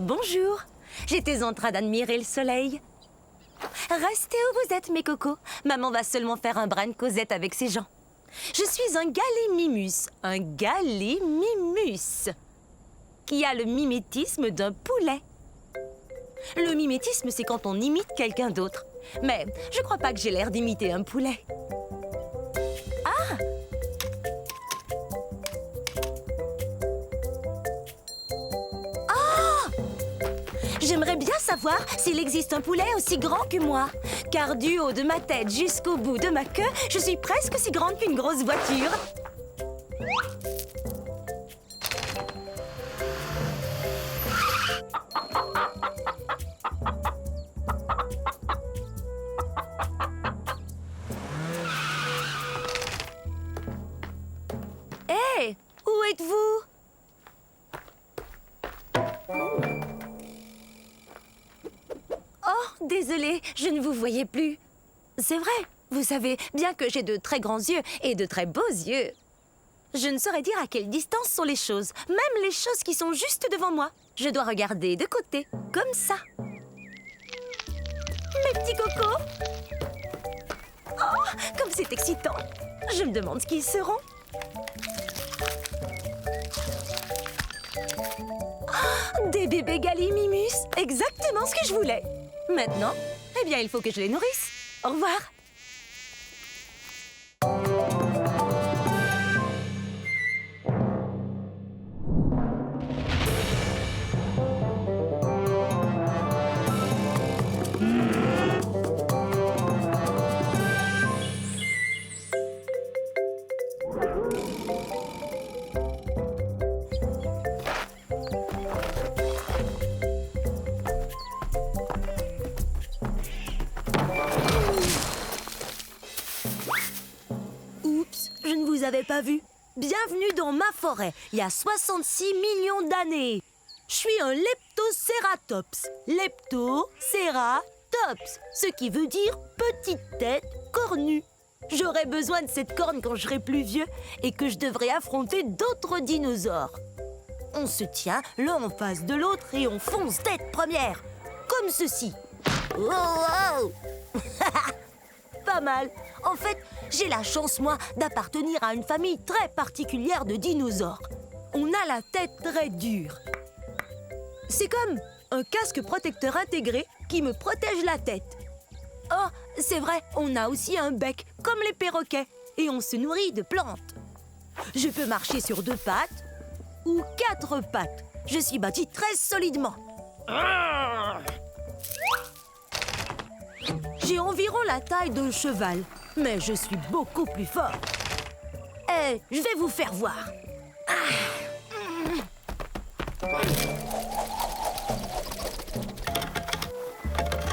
Bonjour. J'étais en train d'admirer le soleil. Restez où vous êtes, mes cocos. Maman va seulement faire un brin de causette avec ses gens. Je suis un gallimimus. Un gallimimus. Qui a le mimétisme d'un poulet. Le mimétisme, c'est quand on imite quelqu'un d'autre. Mais je crois pas que j'ai l'air d'imiter un poulet. Ah! J'aimerais bien savoir s'il existe un poulet aussi grand que moi. Car du haut de ma tête jusqu'au bout de ma queue, je suis presque si grande qu'une grosse voiture. Hé, où êtes-vous? Oh, désolée, je ne vous voyais plus. C'est vrai, vous savez bien que j'ai de très grands yeux et de très beaux yeux. Je ne saurais dire à quelle distance sont les choses, même les choses qui sont juste devant moi. Je dois regarder de côté, comme ça. Mes petits cocos! Oh, comme c'est excitant! Je me demande ce qu'ils seront. Oh, des bébés gallimimus! Exactement ce que je voulais! Maintenant, eh bien, il faut que je les nourrisse. Au revoir. Je ne vous avais pas vu. Bienvenue dans ma forêt, il y a 66 millions d'années. Je suis un Leptoceratops. Leptoceratops, ce qui veut dire petite tête cornue. J'aurai besoin de cette corne quand je serai plus vieux et que je devrai affronter d'autres dinosaures. On se tient l'un en face de l'autre et on fonce tête première, comme ceci. Oh, oh. Pas mal. En fait, j'ai la chance, moi, d'appartenir à une famille très particulière de dinosaures. On a la tête très dure. C'est comme un casque protecteur intégré qui me protège la tête. Oh, c'est vrai, on a aussi un bec, comme les perroquets, et on se nourrit de plantes. Je peux marcher sur 2 pattes ou 4 pattes. Je suis bâti très solidement. J'ai environ la taille d'un cheval, mais je suis beaucoup plus fort. Eh, je vais vous faire voir.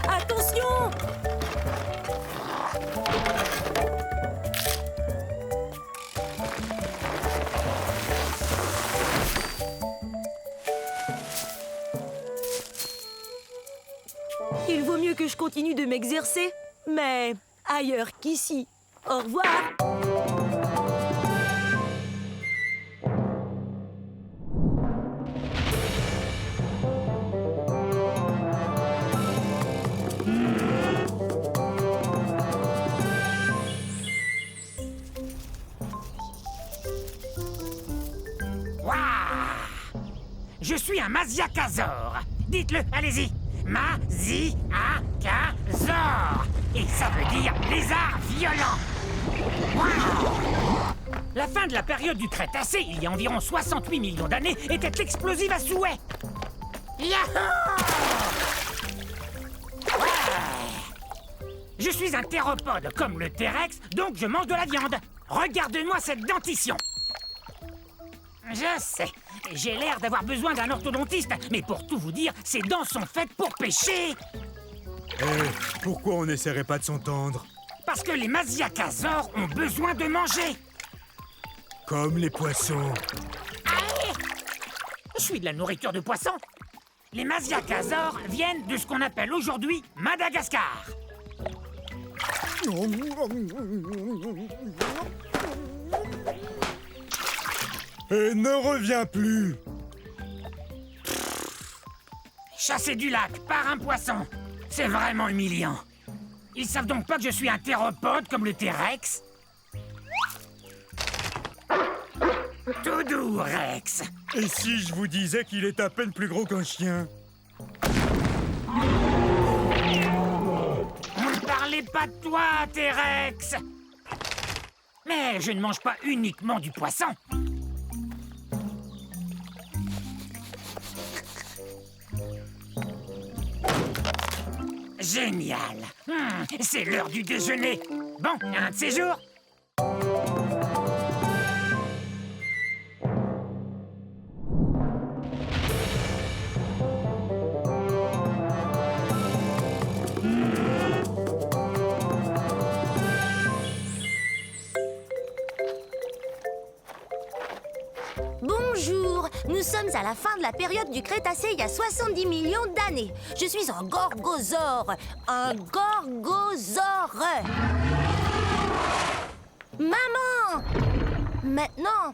Attention! Il vaut mieux que je continue de m'exercer, mais ailleurs qu'ici. Au revoir. Waouh! Je suis un Masiakasaure. Dites-le, allez-y. Masiakasaure. Et ça veut dire lézard violent. Waouh! La fin de la période du Crétacé, il y a environ 68 millions d'années, était explosive à souhait. Yahoo! Ouais! Je suis un théropode comme le T-Rex, donc je mange de la viande. Regarde-moi cette dentition. Je sais, j'ai l'air d'avoir besoin d'un orthodontiste, mais pour tout vous dire, ces dents sont faites pour pêcher. Pourquoi on n'essaierait pas de s'entendre? Parce que les Masiakasaures ont besoin de manger. Comme les poissons. Allez! Je suis de la nourriture de poisson. Les Masiakasaures viennent de ce qu'on appelle aujourd'hui Madagascar. Et ne reviens plus. chassé du lac par un poisson. C'est vraiment humiliant. Ils savent donc pas que je suis un théropode comme le T-Rex? Tout doux, Rex. Et si je vous disais qu'il est à peine plus gros qu'un chien? On ne parlait pas de toi, T-Rex. Mais je ne mange pas uniquement du poisson. Génial. C'est l'heure du déjeuner. Bon, un de ces jours. Bonjour, nous sommes à la fin de la période du Crétacé il y a 70 millions d'années. Je suis un gorgosaure. Un gorgosaure. Maman! Maintenant,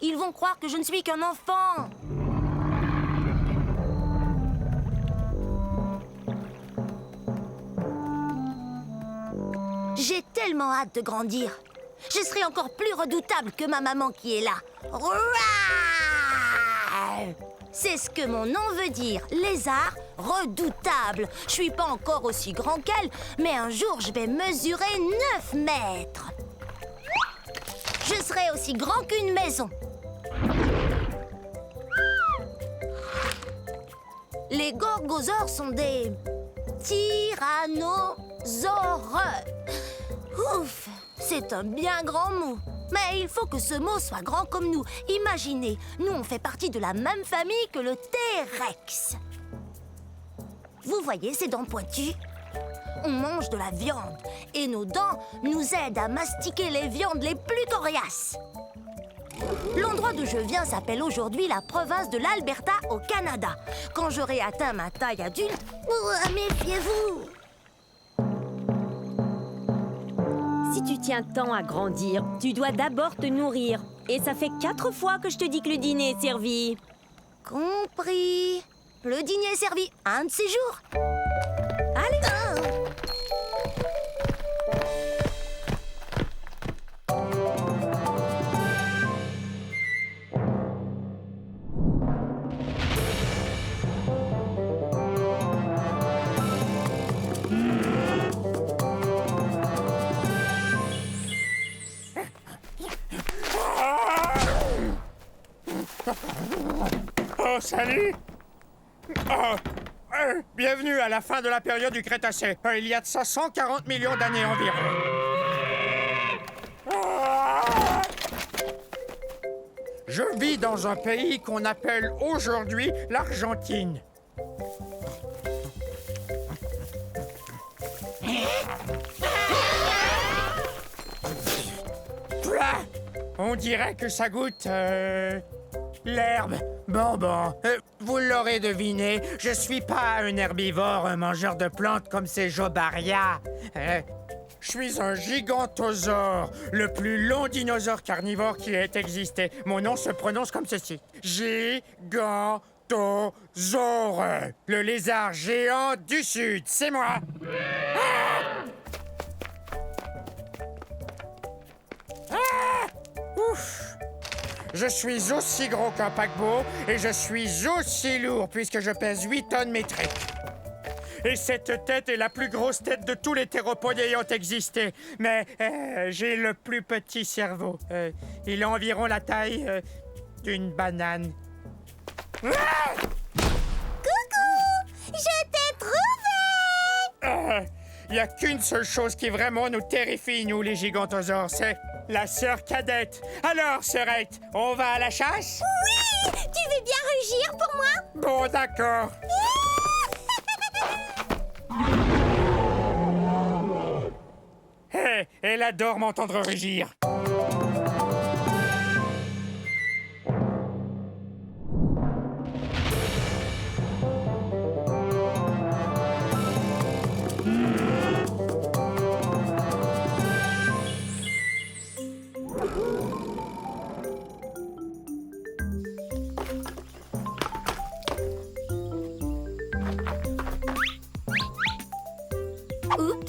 ils vont croire que je ne suis qu'un enfant. J'ai tellement hâte de grandir. Je serai encore plus redoutable que ma maman qui est là. Rouah! C'est ce que mon nom veut dire, lézard redoutable. Je suis pas encore aussi grand qu'elle, mais un jour je vais mesurer 9 mètres. Je serai aussi grand qu'une maison. Les gorgosaures sont des tyrannosaures. Ouf! C'est un bien grand mot. Mais il faut que ce mot soit grand comme nous. Imaginez, nous on fait partie de la même famille que le T-Rex. Vous voyez ces dents pointues? On mange de la viande et nos dents nous aident à mastiquer les viandes les plus coriaces. L'endroit d'où je viens s'appelle aujourd'hui la province de l'Alberta au Canada. Quand j'aurai atteint ma taille adulte, méfiez-vous! Si tu tiens tant à grandir, tu dois d'abord te nourrir. Et ça fait 4 fois que je te dis que le dîner est servi. Compris. Le dîner est servi un de ces jours. Allez. Oh, salut! Bienvenue à la fin de la période du Crétacé. Il y a de ça 140 millions d'années environ. Je vis dans un pays qu'on appelle aujourd'hui l'Argentine. Pouah! On dirait que ça goûte... l'herbe. Bon, vous l'aurez deviné, je suis pas un herbivore, un mangeur de plantes comme ces Jobaria. Je suis un gigantosaure, le plus long dinosaure carnivore qui ait existé. Mon nom se prononce comme ceci. Gigantosaure, le lézard géant du Sud, c'est moi. Ouf! Je suis aussi gros qu'un paquebot et je suis aussi lourd puisque je pèse 8 tonnes métriques. Et cette tête est la plus grosse tête de tous les théropodes ayant existé. Mais j'ai le plus petit cerveau. Il a environ la taille d'une banane. Ah! Coucou! Je t'ai trouvé! Il n'y a qu'une seule chose qui vraiment nous terrifie, nous, les gigantosaures, c'est la sœur cadette. Alors, sœurette, on va à la chasse? Oui! Tu veux bien rugir pour moi? Bon, d'accord. Hé, elle adore m'entendre rugir.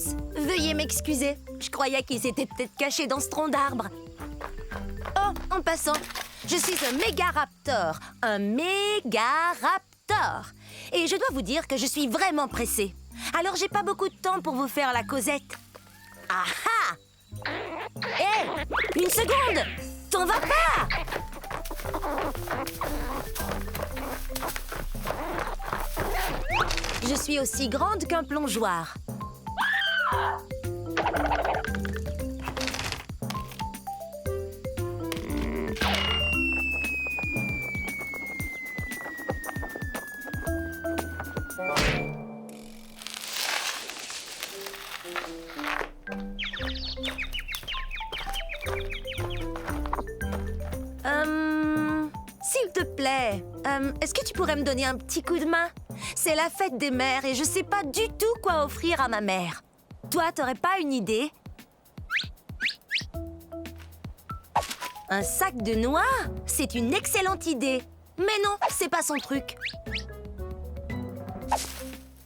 Oups, veuillez m'excuser. Je croyais qu'il s'était peut-être caché dans ce tronc d'arbre. Oh, en passant, je suis un mégaraptor. Un mégaraptor. Et je dois vous dire que je suis vraiment pressée. Alors j'ai pas beaucoup de temps pour vous faire la causette. Ah ah! Hé! Une seconde! T'en vas pas! Je suis aussi grande qu'un plongeoir. S'il te plaît, est-ce que tu pourrais me donner un petit coup de main? C'est la fête des mères et je sais pas du tout quoi offrir à ma mère. Toi, t'aurais pas une idée? Un sac de noix? C'est une excellente idée. Mais non, c'est pas son truc.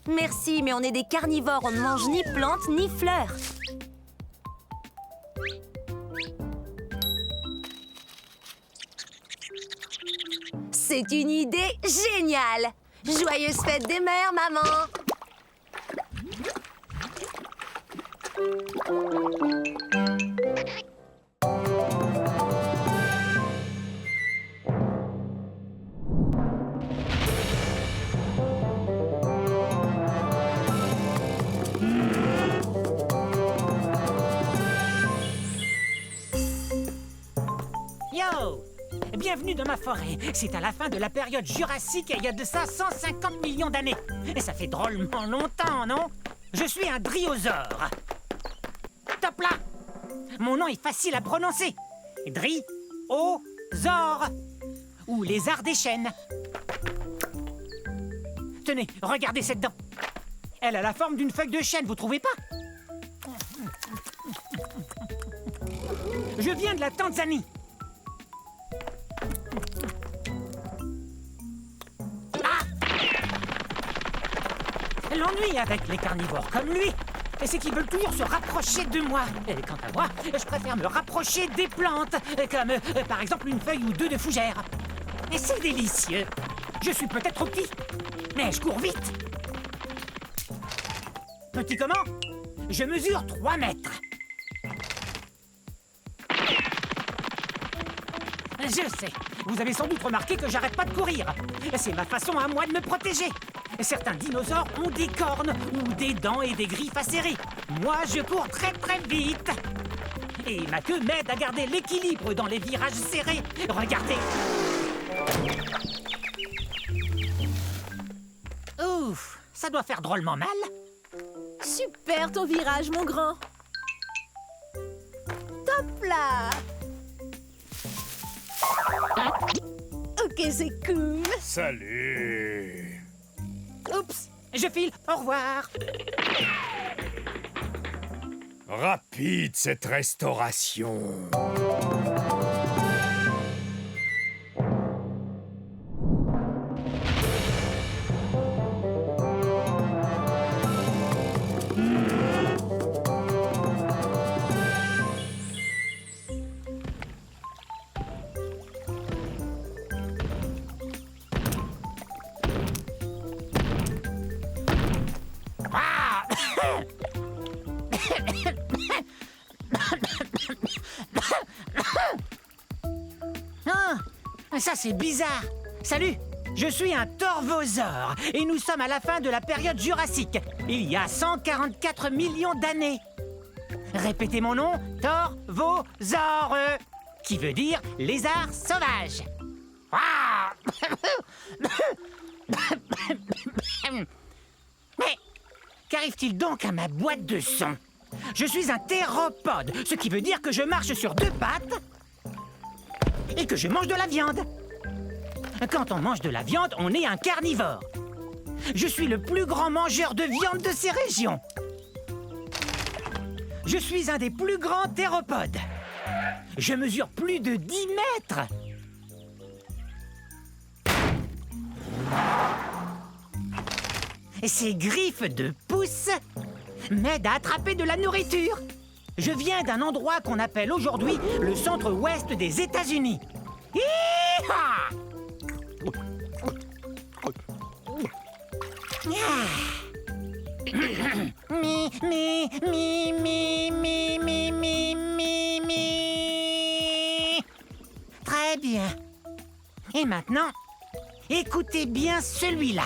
Merci, mais on est des carnivores, on ne mange ni plantes ni fleurs. C'est une idée géniale! Joyeuse fête des mères, maman! Yo! Bienvenue dans ma forêt. C'est à la fin de la période jurassique et il y a de ça 150 millions d'années. Et ça fait drôlement longtemps, non? Je suis un dryosaure. Top là! Mon nom est facile à prononcer. Dryosaure. Ou lézard des chênes. Tenez, regardez cette dent. Elle a la forme d'une feuille de chêne, vous trouvez pas? Je viens de la Tanzanie. L'ennui avec les carnivores comme lui, c'est qu'ils veulent toujours se rapprocher de moi. Et quant à moi, je préfère me rapprocher des plantes, comme par exemple une feuille ou deux de fougère. Et c'est délicieux. Je suis peut-être trop petit, mais je cours vite. Petit comment? Je mesure 3 mètres. Je sais, vous avez sans doute remarqué que j'arrête pas de courir. C'est ma façon à moi de me protéger. Certains dinosaures ont des cornes ou des dents et des griffes acérées. Moi, je cours très très vite. Et ma queue m'aide à garder l'équilibre dans les virages serrés. Regardez. Ouf, ça doit faire drôlement mal. Super ton virage, mon grand. Top là. Ok, c'est cool. Salut. Oups, je file, au revoir. Rapide cette restauration. Ça, c'est bizarre. Salut, je suis un torvosaure et nous sommes à la fin de la période jurassique, il y a 144 millions d'années. Répétez mon nom, torvosaure, qui veut dire lézard sauvage. Mais qu'arrive-t-il donc à ma boîte de son? Je suis un théropode, ce qui veut dire que je marche sur 2 pattes et que je mange de la viande. Quand on mange de la viande, on est un carnivore. Je suis le plus grand mangeur de viande de ces régions. Je suis un des plus grands théropodes. Je mesure plus de 10 mètres. Et ces griffes de pouce m'aide à attraper de la nourriture. Je viens d'un endroit qu'on appelle aujourd'hui le centre-ouest des États-Unis. Hi-ha! Mi, mi, mi, mi, mi, mi, mi, mi, mi. Très bien. Et maintenant, écoutez bien celui-là.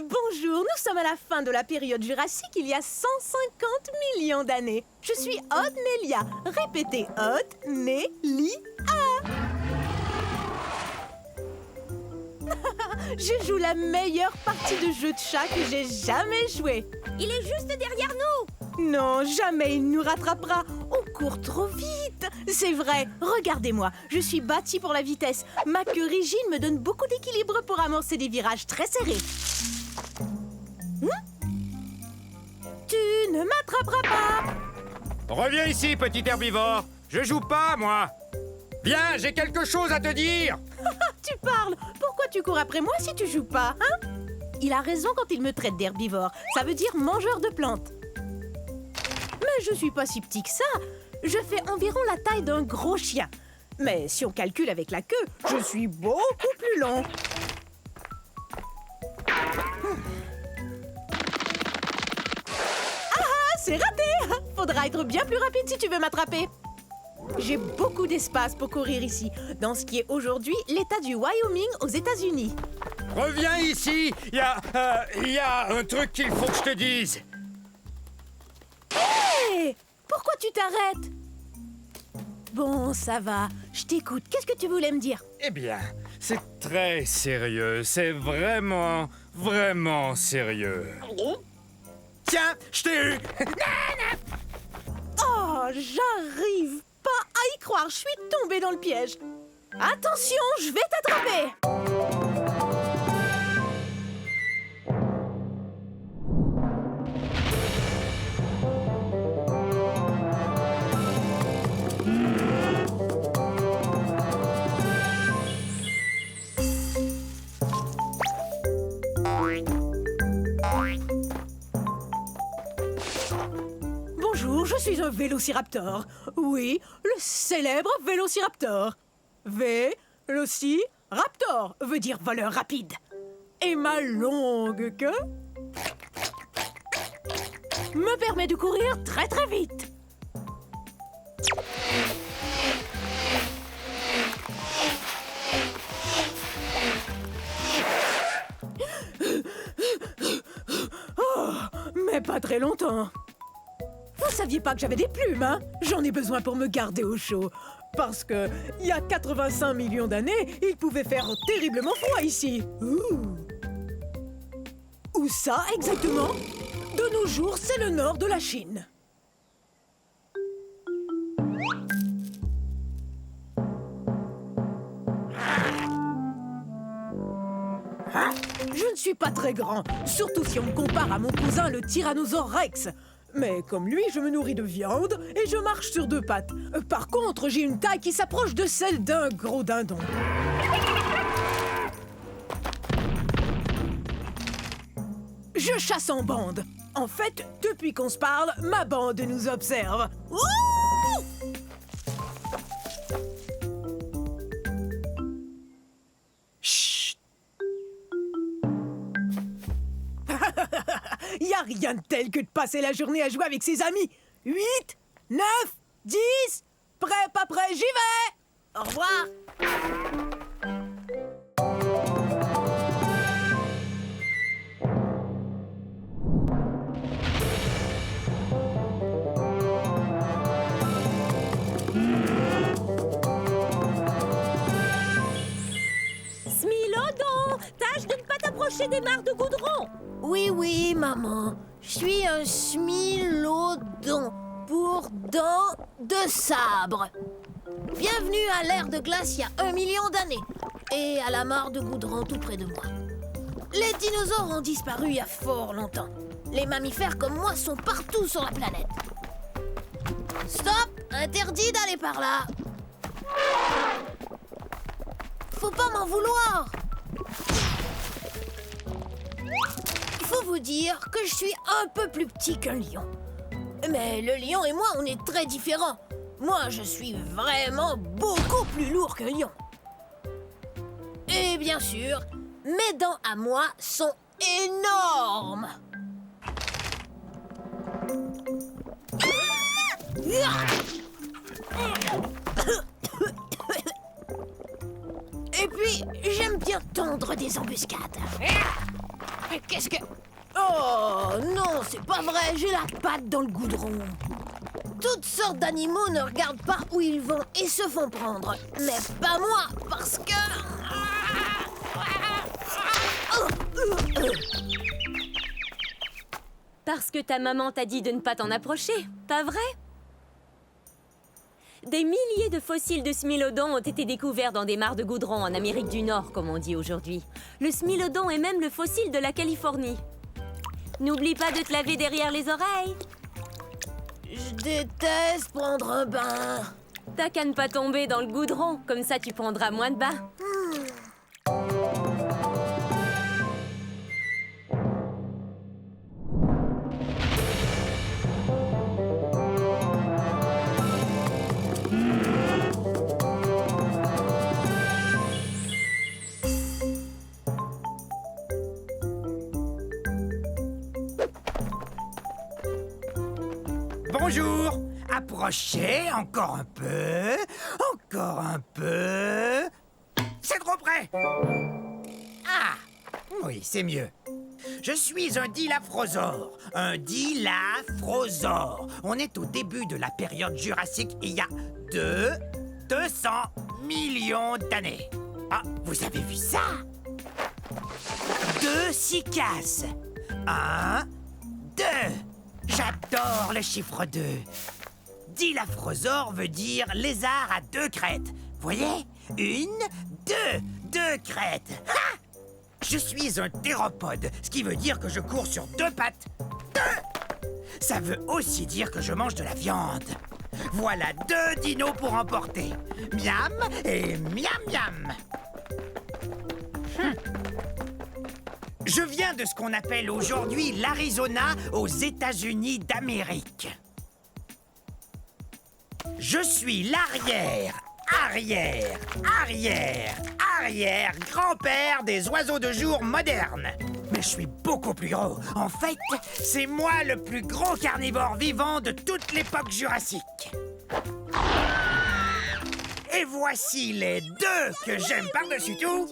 Bonjour, nous sommes à la fin de la période jurassique il y a 150 millions d'années. Je suis Odnelia. Répétez Odnelia. Je joue la meilleure partie de jeu de chat que j'ai jamais joué. Il est juste derrière nous. Non, jamais il nous rattrapera. On court trop vite. C'est vrai, regardez-moi. Je suis bâtie pour la vitesse. Ma queue rigide me donne beaucoup d'équilibre pour amorcer des virages très serrés. Tu ne m'attraperas pas. Reviens ici, petit herbivore. Je joue pas, moi. Viens, j'ai quelque chose à te dire. Tu parles. Pourquoi tu cours après moi si tu joues pas, hein? Il a raison quand il me traite d'herbivore. Ça veut dire mangeur de plantes. Mais je suis pas si petit que ça. Je fais environ la taille d'un gros chien. Mais si on calcule avec la queue, je suis beaucoup plus long. Ah, c'est raté! Faudra être bien plus rapide si tu veux m'attraper. J'ai beaucoup d'espace pour courir ici, dans ce qui est aujourd'hui l'État du Wyoming aux États-Unis. Reviens ici. Il y a un truc qu'il faut que je te dise. Hé! Pourquoi tu t'arrêtes? Bon, ça va. Je t'écoute. Qu'est-ce que tu voulais me dire? Eh bien, c'est très sérieux. C'est vraiment, vraiment sérieux. Tiens, je t'ai eu. Oh, j'arrive pas à y croire. Je suis tombée dans le piège. Attention, je vais t'attraper. Bonjour, je suis un vélociraptor. Oui, le célèbre vélociraptor. Vélociraptor veut dire voleur rapide. Et ma longue queue me permet de courir très très vite. Oh, mais pas très longtemps. Vous saviez pas que j'avais des plumes, hein? J'en ai besoin pour me garder au chaud. Parce que, il y a 85 millions d'années, il pouvait faire terriblement froid ici. Où ça, exactement? De nos jours, c'est le nord de la Chine. Je ne suis pas très grand, surtout si on me compare à mon cousin le Tyrannosaure Rex. Mais comme lui, je me nourris de viande et je marche sur deux pattes. Par contre, j'ai une taille qui s'approche de celle d'un gros dindon. Je chasse en bande. En fait, depuis qu'on se parle, ma bande nous observe. Ouh! Chut! Y a rien de tel que de passer la journée à jouer avec ses amis. 8, 9, 10, prêt, pas prêt, j'y vais! Au revoir! Smilodon, tâche de ne pas t'approcher des mares de goudron. Oui, maman. Je suis un smilodon. pour dents de sabre. Bienvenue à l'ère de glace il y a 1 million d'années et à la mare de goudron tout près de moi. Les dinosaures ont disparu il y a fort longtemps. Les mammifères comme moi sont partout sur la planète. Stop! Interdit d'aller par là. Faut pas m'en vouloir. Il faut vous dire que je suis un peu plus petit qu'un lion. Mais le lion et moi, on est très différents. Moi, je suis vraiment beaucoup plus lourd qu'un lion. Et bien sûr, mes dents à moi sont énormes. Et puis, j'aime bien tendre des embuscades. Qu'est-ce que... Oh non, c'est pas vrai, j'ai la patte dans le goudron. Toutes sortes d'animaux ne regardent pas où ils vont et se font prendre. Mais pas moi, parce que... Parce que ta maman t'a dit de ne pas t'en approcher, pas vrai? Des milliers de fossiles de smilodon ont été découverts dans des mares de goudron en Amérique du Nord, comme on dit aujourd'hui. Le smilodon est même le fossile de la Californie. N'oublie pas de te laver derrière les oreilles. Je déteste prendre un bain. T'as qu'à ne pas tomber dans le goudron, comme ça tu prendras moins de bains. Bonjour. Approchez, encore un peu. Encore un peu. C'est trop près. Ah, oui, c'est mieux. Je suis un dilaphrosore. Un dilaphrosore. On est au début de la période jurassique et il y a 200 millions d'années. Ah, vous avez vu ça? 2 cycas. 1, 2. J'adore le chiffre 2. Dilaphrosore veut dire lézard à 2 crêtes. Voyez? 1, 2. 2 crêtes. Ha! Je suis un théropode, ce qui veut dire que je cours sur 2 pattes. 2! Ça veut aussi dire que je mange de la viande. Voilà 2 dinos pour emporter. Miam et miam miam. Je viens de ce qu'on appelle aujourd'hui l'Arizona aux États-Unis d'Amérique. Je suis l'arrière-grand-père des oiseaux de jour modernes. Mais je suis beaucoup plus gros. En fait, c'est moi le plus gros carnivore vivant de toute l'époque jurassique. Et voici les 2 que j'aime par-dessus tout,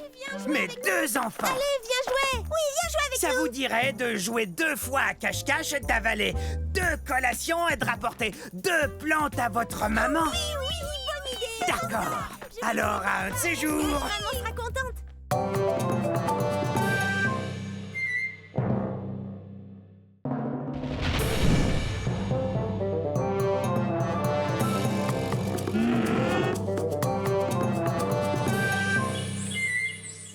mes 2 enfants. Allez, viens jouer. Oui, viens jouer avec Ça vous dirait de jouer 2 fois à cache-cache, d'avaler 2 collations et de rapporter 2 plantes à votre maman? Oui, bonne idée. D'accord. Alors, à un de ces jours... Maman sera contente.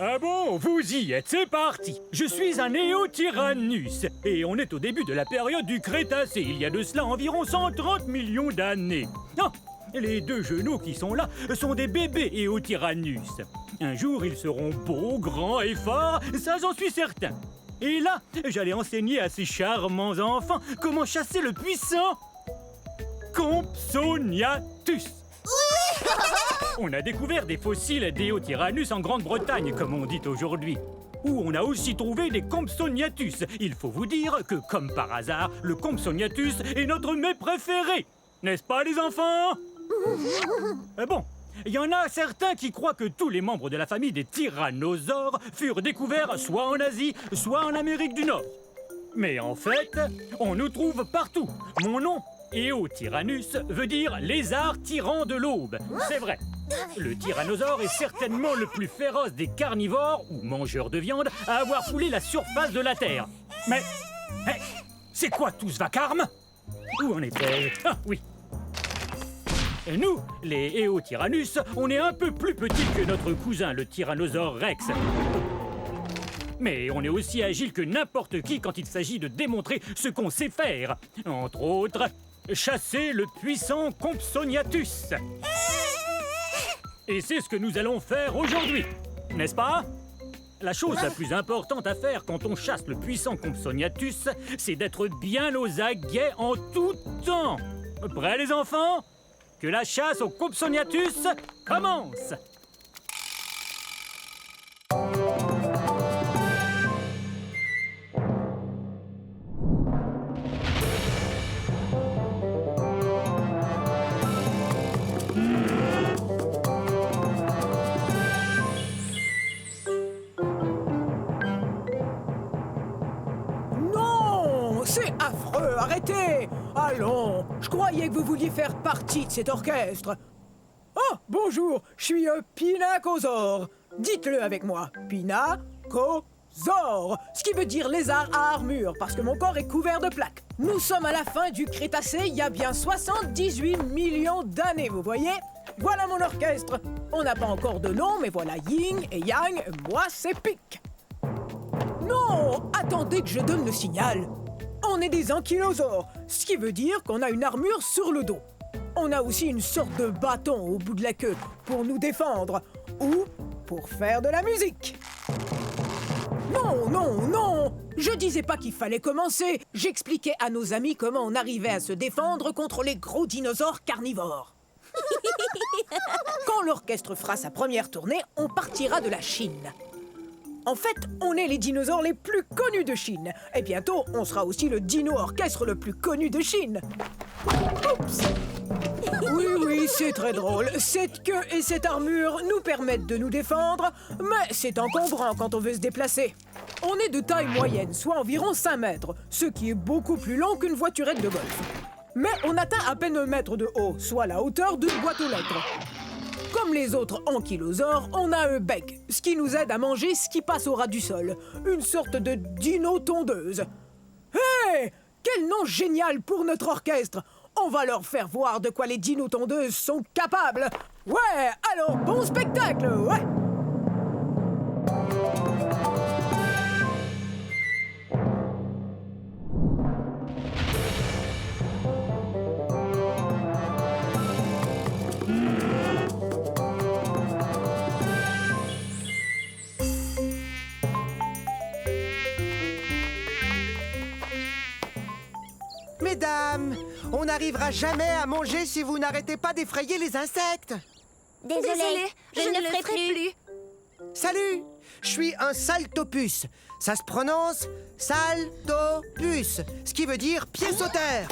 Ah bon, vous y êtes, c'est parti. Je suis un Néotyrannus et on est au début de la période du Crétacé, il y a de cela environ 130 millions d'années. Ah, les 2 genoux qui sont là sont des bébés Néotyrannus. Un jour, ils seront beaux, grands et forts, ça j'en suis certain. Et là, j'allais enseigner à ces charmants enfants comment chasser le puissant Compsognathus. On a découvert des fossiles d'Éotyrannus en Grande-Bretagne, comme on dit aujourd'hui. Où on a aussi trouvé des Compsognathus. Il faut vous dire que, comme par hasard, le Compsognathus est notre mets préféré. N'est-ce pas, les enfants? Bon, il y en a certains qui croient que tous les membres de la famille des tyrannosaures furent découverts soit en Asie, soit en Amérique du Nord. Mais en fait, on nous trouve partout. Mon nom, Éotyrannus, veut dire lézard tyran de l'aube. C'est vrai. Le tyrannosaure est certainement le plus féroce des carnivores, ou mangeurs de viande, à avoir foulé la surface de la Terre. Mais c'est quoi tout ce vacarme? Où en était-je? Ah, oui. Et nous, les Eotyrannus, on est un peu plus petits que notre cousin, le Tyrannosaure Rex. Mais on est aussi agile que n'importe qui quand il s'agit de démontrer ce qu'on sait faire. Entre autres, chasser le puissant Compsognathus. Et c'est ce que nous allons faire aujourd'hui, n'est-ce pas? La chose la plus importante à faire quand on chasse le puissant Compsognathus, c'est d'être bien aux aguets en tout temps. Prêts les enfants? Que la chasse au Compsognathus commence! Non, c'est affreux, arrêtez! Allons, je croyais que vous vouliez faire partie de cet orchestre. Oh, bonjour, je suis Pinacosaure. Dites-le avec moi, Pinacosaure, ce qui veut dire lézard à armure, parce que mon corps est couvert de plaques. Nous sommes à la fin du Crétacé, il y a bien 78 millions d'années, vous voyez? Voilà mon orchestre. On n'a pas encore de nom, mais voilà Yin et Yang, moi c'est Pic. Non, attendez que je donne le signal. On est des ankylosaures, ce qui veut dire qu'on a une armure sur le dos. On a aussi une sorte de bâton au bout de la queue pour nous défendre ou pour faire de la musique. Non, non, non! Je disais pas qu'il fallait commencer. J'expliquais à nos amis comment on arrivait à se défendre contre les gros dinosaures carnivores. Quand l'orchestre fera sa première tournée, on partira de la Chine. En fait, on est les dinosaures les plus connus de Chine. Et bientôt, on sera aussi le dino-orchestre le plus connu de Chine. Oups! Oui, oui, c'est très drôle. Cette queue et cette armure nous permettent de nous défendre, mais c'est encombrant quand on veut se déplacer. On est de taille moyenne, soit environ 5 mètres, ce qui est beaucoup plus long qu'une voiturette de golf. Mais on atteint à peine 1 mètre de haut, soit la hauteur d'une boîte aux lettres. Comme les autres ankylosaures, on a un bec, ce qui nous aide à manger ce qui passe au ras du sol. Une sorte de dino-tondeuse. Hé! Quel nom génial pour notre orchestre! On va leur faire voir de quoi les dino-tondeuses sont capables. Ouais, alors bon spectacle, ouais! Mesdames, on n'arrivera jamais à manger si vous n'arrêtez pas d'effrayer les insectes. Désolée, je ne le ferai plus. Salut, je suis un saltopus. Ça se prononce saltopus, ce qui veut dire pied sauteur.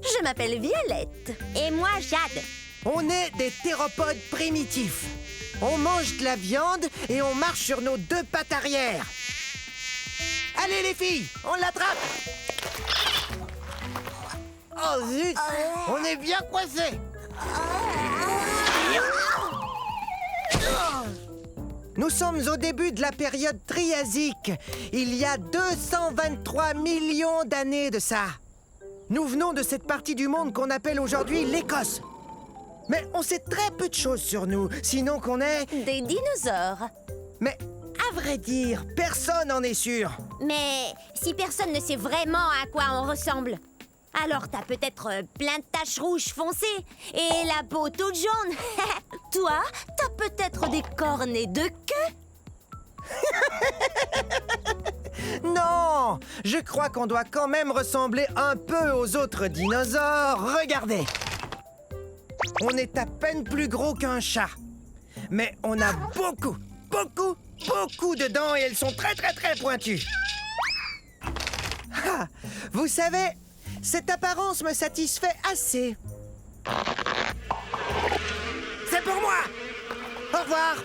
Je m'appelle Violette. Et moi, Jade. On est des théropodes primitifs. On mange de la viande et on marche sur nos 2 pattes arrière. Allez les filles, on l'attrape. Oh zut, on est bien coincés. Nous sommes au début de la période Triasique, il y a 223 millions d'années de ça. Nous venons de cette partie du monde qu'on appelle aujourd'hui l'Écosse. Mais on sait très peu de choses sur nous, sinon qu'on est... Des dinosaures. Mais à vrai dire, personne n'en est sûr. Mais si personne ne sait vraiment à quoi on ressemble, alors t'as peut-être plein de taches rouges foncées et la peau toute jaune. Toi, t'as peut-être des cornets de queue. Non, je crois qu'on doit quand même ressembler un peu aux autres dinosaures. Regardez. On est à peine plus gros qu'un chat. Mais on a beaucoup de dents et elles sont très pointues. Ah, vous savez, cette apparence me satisfait assez. C'est pour moi. Au revoir.